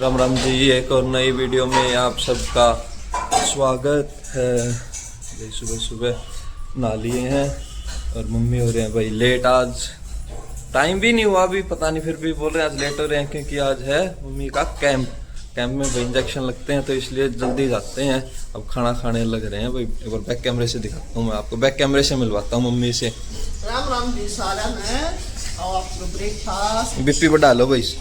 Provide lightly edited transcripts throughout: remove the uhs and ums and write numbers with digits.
राम राम जी, एक और नई वीडियो में आप सबका स्वागत है। भाई सुबह सुबह नहा लिए हैं और मम्मी हो रहे हैं भाई लेट। आज टाइम भी नहीं हुआ अभी, पता नहीं, फिर भी बोल रहे हैं आज लेट हो रहे हैं क्योंकि आज है मम्मी का कैंप में भाई इंजेक्शन लगते हैं तो इसलिए जल्दी जाते हैं। अब खाना खाने लग रहे हैं भाई। एक बार बैक कैमरे से दिखाता हूँ, मैं आपको बैक कैमरे से मिलवाता हूँ मम्मी से। राम राम जी सालन है और आपको ब्रेकफास्ट बीपी बढ़ा लो भाई।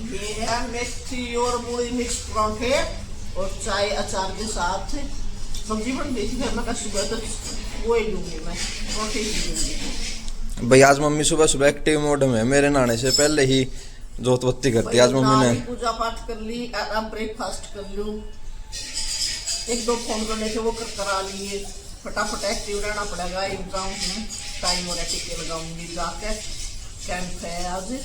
ये है मेथी और मूली मिक्स पराठे और चाय अचार के साथ सब्जी बन गई थी घर में। सुबह तो वो ही लूंगी मैं, पराठे ही लूंगी भाई। आज मम्मी सुबह सुबह एक्टिव मोड में है, मेरे नहाने से पहले ही जोत बत्ती करती है आज मम्मी ने। पूजा पाठ कर ली, अब ब्रेकफास्ट कर लूँ, एक दो फोन करने थे वो करा लिए। फटाफट एक्टिव रहना पड़ेगा एग्जाम में, टाइम और टिके लगाऊंगी जाकर। कैंप है आज,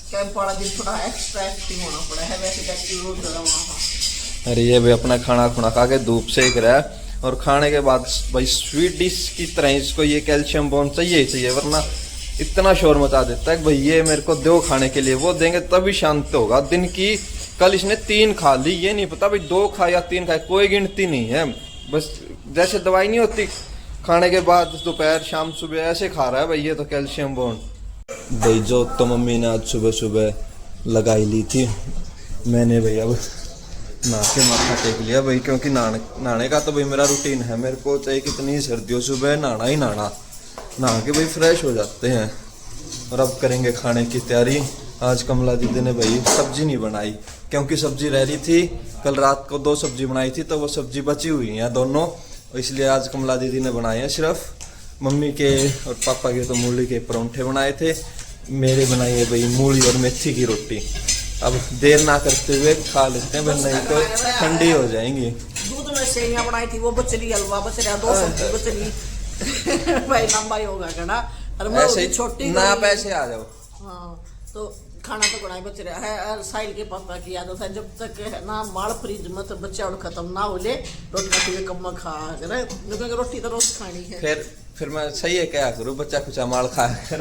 कैंप वाला दिन थोड़ा एक्स्ट्रा एक्टिव होना पड़ा है, वैसे एक्टिव रोज रहा वहाँ। अरे ये भी अपना खाना खुना खा के धूप सेक रहा है और खाने के बाद भाई स्वीट डिश की तरह इसको ये कैल्शियम बोन चाहिए ही चाहिए, वरना इतना शोर मचा देता है कि भाई ये मेरे को दो खाने के लिए, वो देंगे तभी शांत होगा। दिन की कल इसने 3 खा ली, ये नहीं पता भाई 2 खाए या 3 खाए, कोई गिनती नहीं है। बस जैसे दवाई नहीं होती खाने के बाद दोपहर शाम सुबह ऐसे खा रहा है भाई ये तो कैल्शियम बोन। भाई जो तो मम्मी ने आज सुबह सुबह लगाई ली थी, मैंने भाई अब नहा के माथा टेक लिया भाई, क्योंकि नहाने का तो भाई मेरा रूटीन है। मेरे को चाहे कितनी सर्दियों सुबह नहाना ही नहाना, नहा के भाई फ्रेश हो जाते हैं। और अब करेंगे खाने की तैयारी। आज कमला दीदी ने भाई सब्जी नहीं बनाई क्योंकि सब्जी रह रही थी, कल रात को 2 सब्जी बनाई थी तो वो सब्जी बची हुई है दोनों, इसलिए आज कमला दीदी ने बनाए हैं सिर्फ। मम्मी के और पापा के तो मूली के परांठे बनाए थे, मेरे बनाई है भाई मूली और मेथी की रोटी। अब देर ना करते हुए खा लेते हैं, नहीं तो ठंडी हो जाएंगी। दूध में सेवियां बनाई थी वो बचली, हलवा बच रहा, 2 सब्जी बचली भाई लंबा ही होगा करना। ऐसे छोटी ना पैसे आ जाओ। हाँ तो खाना तो बड़ा ही बच रहा है। और साहिल के पापा की आदत है, जब तक ना माल फ्रिज में तो बच्चा और खत्म ना हो ले रोटी कम खा करे, क्योंकि रोटी तो रोज खानी है। फिर मैं सही है क्या करूँ, बच्चा कुछ माल खा कर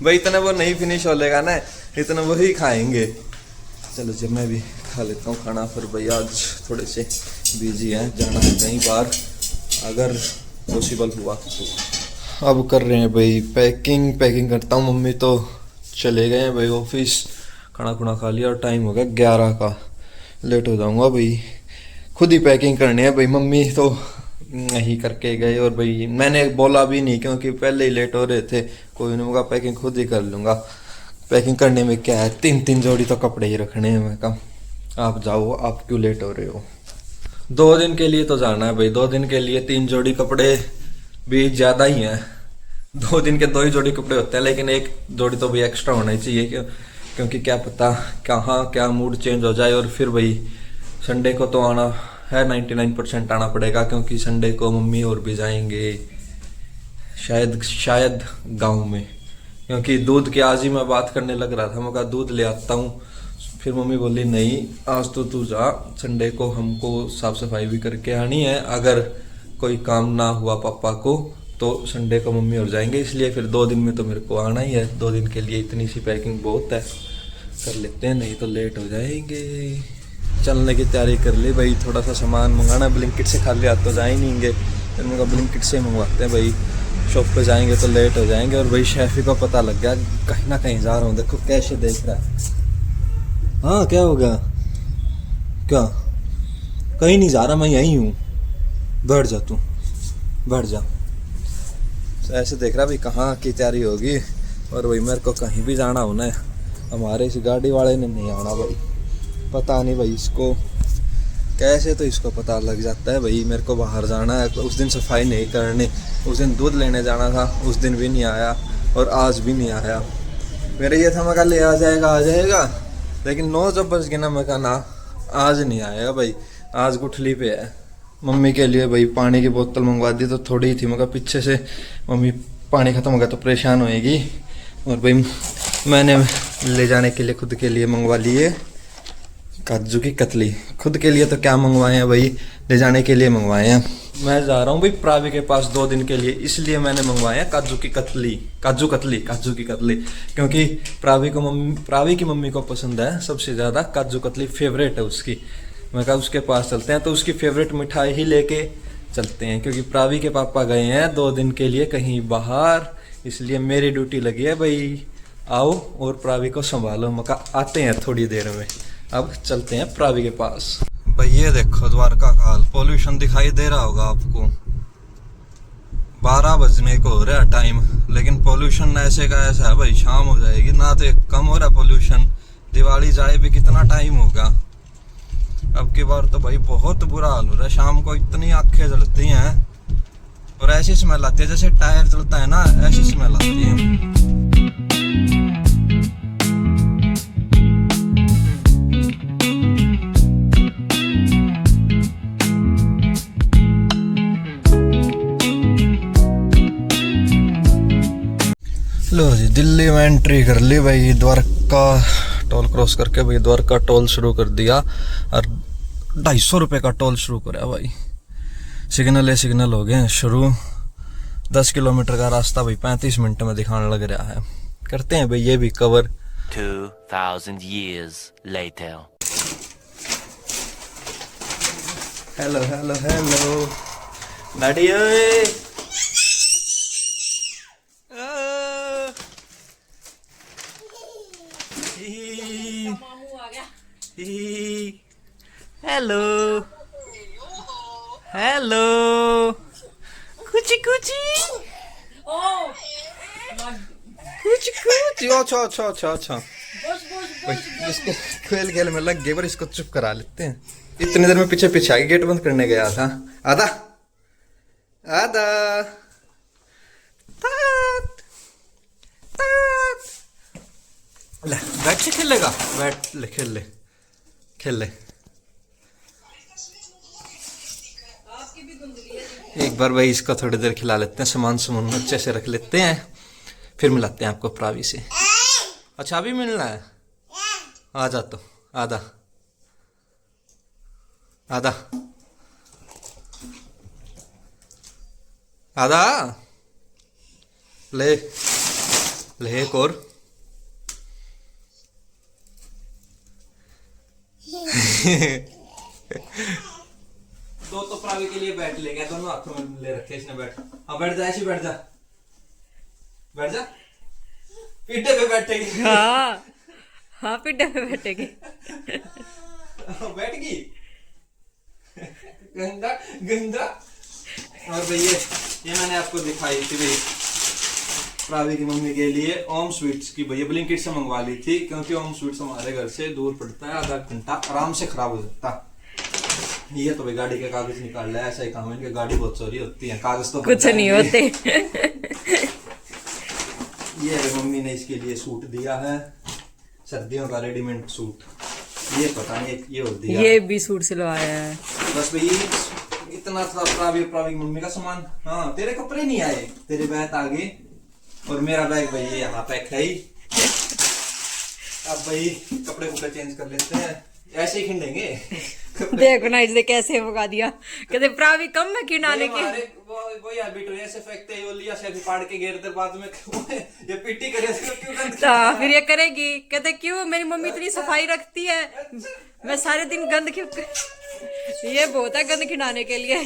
भाई इतना वो नहीं फिनिश हो लेगा ना, इतना वही खाएंगे। चलो जब मैं भी खा लेता हूँ खाना। फिर भाई आज थोड़े से बिजी हैं, जाना है कहीं बाहर अगर पॉसिबल हुआ तो। अब कर रहे हैं भाई पैकिंग करता हूँ। मम्मी तो चले गए हैं भाई ऑफिस, खाना खुना खा लिया और टाइम हो गया 11 का, लेट हो जाऊंगा भाई। खुद ही पैकिंग करनी है भाई, मम्मी तो नहीं करके गए और भाई मैंने बोला भी नहीं क्योंकि पहले ही लेट हो रहे थे। कोई नहीं होगा, पैकिंग खुद ही कर लूँगा। पैकिंग करने में क्या है, 3 जोड़ी तो कपड़े ही रखने हैं। मैं कहा आप जाओ, आप क्यों लेट हो रहे हो। 2 दिन के लिए तो जाना है भाई, 2 दिन के लिए 3 जोड़ी कपड़े भी ज़्यादा ही हैं। 2 दिन के 2 ही जोड़ी कपड़े होते हैं, लेकिन 1 जोड़ी तो भाई एक्स्ट्रा होना ही चाहिए क्योंकि क्या पता कहाँ क्या मूड चेंज हो जाए। और फिर भाई संडे को तो आना है, 99% आना पड़ेगा क्योंकि संडे को मम्मी और भी जाएंगे शायद गांव में, क्योंकि दूध की आज ही मैं बात करने लग रहा था। मैं कहा दूध ले आता हूँ, फिर मम्मी बोली नहीं आज तो तू जा, संडे को हमको साफ सफाई भी करके आनी है। अगर कोई काम ना हुआ पापा को तो संडे को मम्मी और जाएंगे, इसलिए फिर 2 दिन में तो मेरे को आना ही है। 2 दिन के लिए इतनी सी पैकिंग बहुत है, कर लेते हैं नहीं तो लेट हो जाएंगे। चलने की तैयारी कर ली भाई, थोड़ा सा सामान मंगाना ब्लिंकिट से, खाली हाथ तो जा ही नहीं गए, फिर मैं ब्लिंकिट से मंगवाते हैं भाई। शॉप पे जाएंगे तो लेट हो जाएंगे। और भाई शेफी को पता लग गया कहीं ना कहीं जा रहा हूँ, देखो कैसे देख रहा है। हाँ क्या हो गया, क्या कहीं नहीं जा रहा, मैं यहीं हूँ, बैठ जा तू, बैठ जा। ऐसे देख रहा भाई कहाँ की तैयारी होगी। और भाई मेरे को कहीं भी जाना होना है, हमारे इस गाड़ी वाले ने नहीं आना भाई। पता नहीं भाई इसको कैसे तो इसको पता लग जाता है भाई मेरे को बाहर जाना है। उस दिन सफाई नहीं करनी, उस दिन दूध लेने जाना था, उस दिन भी नहीं आया और आज भी नहीं आया। मेरे ये था मैं कहा ले आ जाएगा, लेकिन 9 जब बज गए ना, मैं कहा ना आज नहीं आएगा भाई, आज गुठली पे है। मम्मी के लिए भाई पानी की बोतल मंगवा दी तो थोड़ी ही थी, मगर पीछे से मम्मी पानी ख़त्म हो गया तो परेशान होएगी। और भाई मैंने ले जाने के लिए खुद के लिए मंगवा लिए काजू की कतली। खुद के लिए तो क्या मंगवाए हैं भाई, ले जाने के लिए मंगवाए हैं। मैं जा रहा हूँ भाई प्रावी के पास 2 दिन के लिए, इसलिए मैंने मंगवाया काजू की कतली, काजू की कतली, क्योंकि प्रावी की मम्मी को पसंद है सबसे ज्यादा काजू कतली, फेवरेट है उसकी। मैं कहा उसके पास चलते हैं, तो उसकी फेवरेट मिठाई ही लेके चलते हैं, क्योंकि प्रावी के पापा गए हैं 2 दिन के लिए कहीं बाहर, इसलिए मेरी ड्यूटी लगी है भाई आओ और प्रावी को संभालो। मैं कहा आते हैं थोड़ी देर में, अब चलते हैं प्रावी के पास। भाई ये देखो द्वारका का हाल, पोल्यूशन दिखाई दे रहा होगा आपको, 12 बजने को हो रहा है टाइम, लेकिन पोल्यूशन ऐसे का ऐसा है भाई, शाम हो जाएगी ना तो कम हो रहा पोल्यूशन, दिवाली जाए भी कितना टाइम होगा। अब की बार तो भाई बहुत बुरा हाल हो रहा है, शाम को इतनी आंखें जलती हैं और ऐसी स्मेल आती है जैसे टायर चलता है ना, ऐसी स्मेल आती है। लो जी दिल्ली में एंट्री कर ली भाई, द्वारका टोल क्रॉस करके भाई द्वारका टोल शुरू कर दिया, और 250 रुपये का टोल शुरू करा भाई। सिग्नल हो गए शुरू, 10 किलोमीटर का रास्ता भाई 35 मिनट में दिखाने लग रहा है। करते हैं भाई ये भी cover. 2000 years later. Hello hello hello daddy ओए, हेलो हेलो कुची कुची अच्छा अच्छा अच्छा अच्छा, इसको खेल में लग गए, पर इसको चुप करा लेते हैं। इतनी देर में पीछे पीछे आगे गेट बंद करने गया था। आधा आधा ले बैठ से खेलेगा, बैठ ले खेल ले। एक बार भाई इसका थोड़ी देर खिला लेते हैं, सामान अच्छे से रख लेते हैं, फिर मिलाते हैं आपको प्रावी से। अच्छा अभी मिलना है, आ जा तो आधा आधा आधा ले एक और दो तो प्रावी के लिए बैठ ले गया, दोनों हाथों में ले रखे इसने। बैठ हाँ बैठ जा, ऐसे बैठ जा, बैठ जा, पीठे पे बैठेगी। हाँ पीठे पे बैठेगी। बैठ गई गंदा गंदा। और भैया ये मैंने आपको दिखाई थी भाई प्रावी की मम्मी के लिए ओम स्वीट्स की, भैया ब्लिंकिट से मंगवा ली थी, क्योंकि ओम स्वीट्स हमारे घर से दूर पड़ता है, आधा घंटा आराम से खराब हो सकता। ये तो भाई गाड़ी के कागज निकाल रहा है, ऐसा ही काम है, इनकी गाड़ी बहुत चोरी होती है, कागज तो कुछ नहीं होते। ये मम्मी ने इसके लिए सूट दिया है, सर्दियों का रेडीमेड सूट, ये पता नहीं ये हो दिया, ये भी सूट सिलवाया है। बस भाई इतना था प्रावी मम्मी का सामान। हाँ तेरे कपड़े नहीं आए, तेरे बैग आ गए, और मेरा बैग भाई यहाँ पैक है ही। अब भाई कपड़े चेंज कर लेते हैं, ऐसे ही खिंडेंगे। देखो ना इसने कैसे भगा दिया, कहते प्रावी कम में खिंडाने के। वो यार बिटो ऐसे फेंकते हैं, वो लिया से फाड़ के घेरते, बाद में ये पिट्टी करे क्यों गंद। फिर ये करेगी, कहते क्यों मेरी मम्मी इतनी सफाई रखती है, मैं सारे दिन गंद क्यों। ये बहुत है गंद खिंडाने के लिए।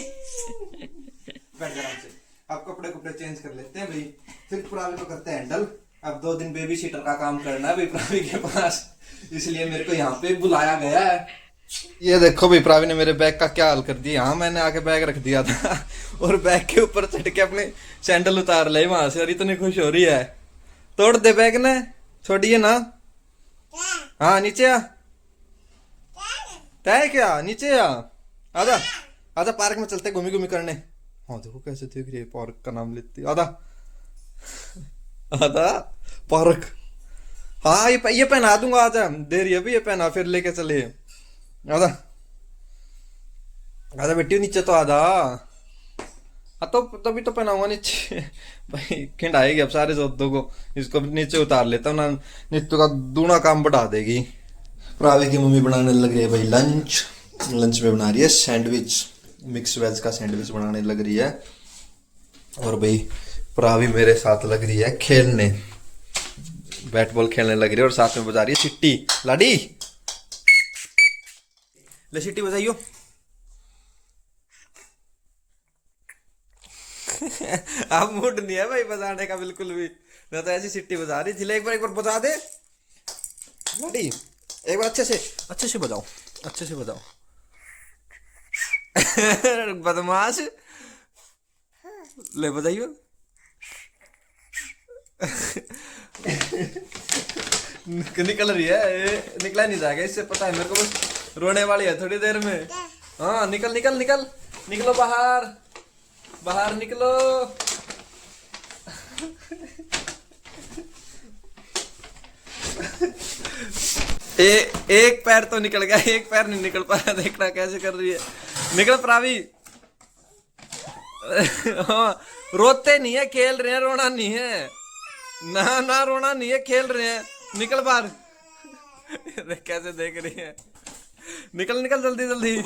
बैठ आराम से, अब कपड़े चेंज कर लेते हैं भाई, फिर प्रावी को करते हैं हैंडल। अब 2 दिन बेबी सीटर का काम करना है भाई प्रावी के पास, इसलिए मेरे को यहाँ पे बुलाया गया है। ये देखो भाई प्रावी ने मेरे बैग का क्या हाल कर दिया। यहाँ मैंने आके बैग रख दिया था और बैग के ऊपर चढ़ के अपने सैंडल उतार ले वहां से, और इतनी खुश हो रही है। तोड़ दे बैग ने, छोड़िए ना। हाँ नीचे आ, तय क्या नीचे आ, आजा आजा पार्क में चलते घूमी घूमी करने। हाँ देखो कैसे देख रही है, पार्क का नाम लेती। आधा आधा पार्क, हाँ ये पहना दूंगा, आजा दे रही है अभी, ये पहना फिर लेके चले। आधा आधा बेटी नीचे तो आधा, तो तभी तो पहनाऊंगा नीचे। भाई खिंडाएगी अब सारे जोतों को, इसको नीचे उतार लेता हूँ ना, नित्तू का दूना काम बढ़ा देगी। प्रावी की मम्मी बनाने लग रही है भाई लंच में बना रही है सैंडविच। मिक्स वेज का सैंडविच बनाने लग रही है। और भाई प्रावी मेरे साथ लग रही है खेलने, बैट बॉल खेलने लग रही है और साथ में बजा रही है सिट्टी। लाडी ले सिट्टी बजाइयो। अब मूड नहीं है भाई बजाने का बिल्कुल भी, मैं तो ऐसी सिट्टी बजा रही थी। एक बार बजा दे लाडी, एक बार अच्छे से बजाओ, अच्छे से बजाओ। बदमाश, ले बजाइयो। निकल रही है, निकला नहीं जाएगा इससे, पता है मेरे को, बस रोने वाली है थोड़ी देर में। हाँ निकलो बाहर निकलो। एक पैर तो निकल गया, एक पैर नहीं निकल पा रहा, देखना कैसे कर रही है। निकल प्रावी। हाँ, रोते नहीं है, खेल रहे हैं, रोना नहीं है ना रोना नहीं है, खेल रहे हैं। निकल बाहर। कैसे देख रही है। निकल जल्दी।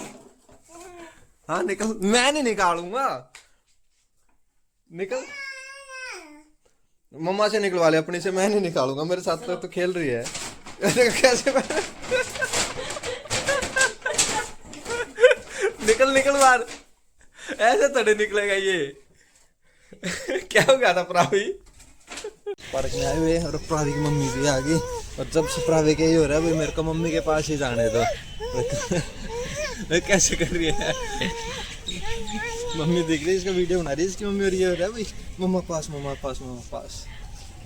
हाँ निकल, मैं नहीं निकालूंगा, निकल। मम्मा से निकलवा ले अपनी से, मैं नहीं निकालूंगा, मेरे साथ तो खेल रही है। कैसे निकल बाहर, ऐसे थोड़े निकलेगा ये। क्या हो गया था प्रावी? पार्क में आए हुए और प्रावी की मम्मी भी आ गई, और जब से प्रावी के ही हो रहा है भाई मेरे को मम्मी के पास ही जाने दो। कैसे कर रही है मम्मी, देख रही है इसका वीडियो बना रही है इसकी मम्मी, और ये हो रहा है भाई मम्मा पास।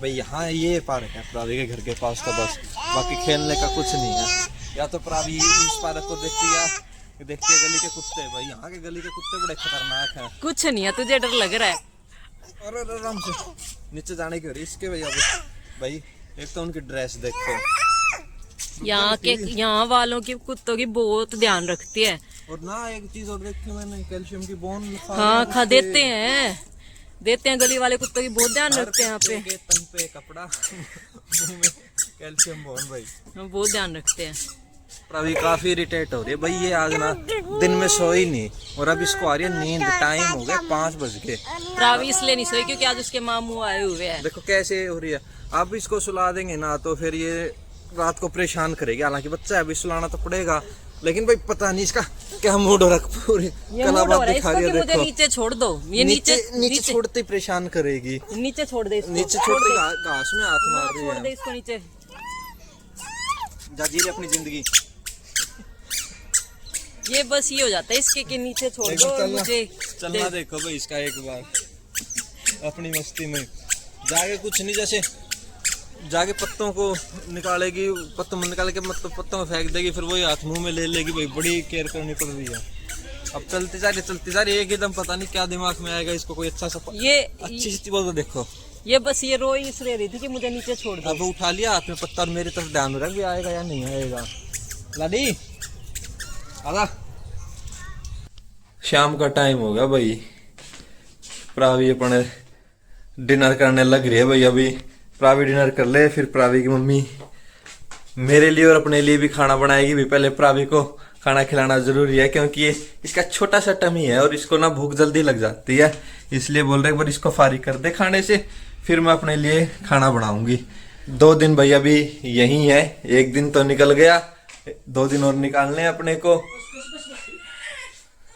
भाई यहाँ ये पार्क है प्रावी के घर के पास का, बस बाकी खेलने का कुछ नहीं है। या तो प्रावी इस पार्क को देखती है गली के कुत्ते, भाई यहाँ के गली के कुत्ते बड़े खतरनाक हैं। कुछ नहीं है, तुझे डर लग रहा है। और आराम से नीचे जाने की हो रही इसके भैया। भाई एक तो उनकी ड्रेस देखो, यहाँ वालों की कुत्तों की बहुत ध्यान रखती है। और ना एक चीज और देखी मैंने, कैल्शियम की बोन। हाँ खा देते हैं गली वाले कुत्तों की बहुत ध्यान रखते हैं यहाँ पे। तन पे कपड़ा, मुंह में कैल्शियम बोन, भाई हम बहुत ध्यान रखते हैं। अभी काफी इरिटेट हो रही है भाई, ये आज ना दिन में सोई नहीं, और अब इसको आ रही है नींद। टाइम हो गया 5 बज के। प्रावी इसलिए नहीं सोई क्योंकि आज उसके मामू आए हुए हैं। देखो कैसे हो रही है। अब इसको सुला देंगे ना तो फिर ये रात को परेशान करेगी, हालांकि बच्चा है अभी सुलाना तो पड़ेगा, लेकिन भाई पता नहीं इसका क्या मूड हो रहा है। पूरी कलाबात दिखा रही है, देखो। नीचे छोड़ दो, ये नीचे छोड़ते ही परेशान करेगी। नीचे छोड़ दे इसको, नीचे छोड़ते घास में हाथ मार रही है। छोड़ दे इसको नीचे, जा जी ले अपनी जिंदगी। ये बस ये हो जाता है इसके कि नीचे छोड़ दो और मुझे चलना देखो भाई इसका एक बार अपनी मस्ती में जाके, कुछ नहीं जैसे जाके पत्तों को निकालेगी, पत्तों में निकाल के मतलब पत्तों में फेंक देगी, फिर वही हाथ मुंह में ले लेगी। भाई बड़ी केयर करनी पड़ रही है। अब चलती जा रही एक एकदम पता नहीं क्या दिमाग में आएगा इसको, कोई अच्छा सा ये अच्छी सी बोल तो देखो। ये बस ये रोई इसलिए रही थी कि मुझे नीचे छोड़ दो। अब उठा लिया हाथ में पत्ता और मेरी तरफ ध्यान रख भी आएगा या नहीं आएगा। लाडी आजा। शाम का टाइम हो गया भाई, प्रावी अपने डिनर करने लग रही है भाई। अभी प्रावी डिनर कर ले, फिर प्रावी की मम्मी मेरे लिए और अपने लिए भी खाना बनाएगी। भी पहले प्रावी को खाना खिलाना जरूरी है, क्योंकि ये इसका छोटा सा टमी है और इसको ना भूख जल्दी लग जाती है, इसलिए बोल रहे एक बार इसको फारिग कर दे खाने से, फिर मैं अपने लिए खाना बनाऊंगी। 2 दिन भाई अभी यही है, 1 दिन तो निकल गया, 2 दिन और निकालने अपने को।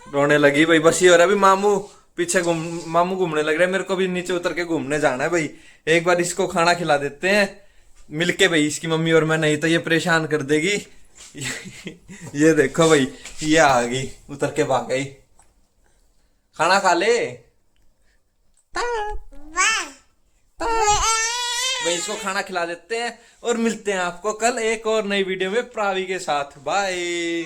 रोने लगी भाई, बस ये हो रहा है अभी मामू पीछे मामू घूमने लग रहे हैं, मेरे को भी नीचे उतर के घूमने जाना है भाई। एक बार इसको खाना खिला देते हैं मिलके भाई, इसकी मम्मी और मैं, नहीं तो ये परेशान कर देगी। ये देखो भाई, ये आ गई, उतर के भाग गई। खाना खा ले भाई, इसको खाना खिला देते हैं और मिलते हैं आपको कल एक और नई वीडियो में प्रावी के साथ। बाय।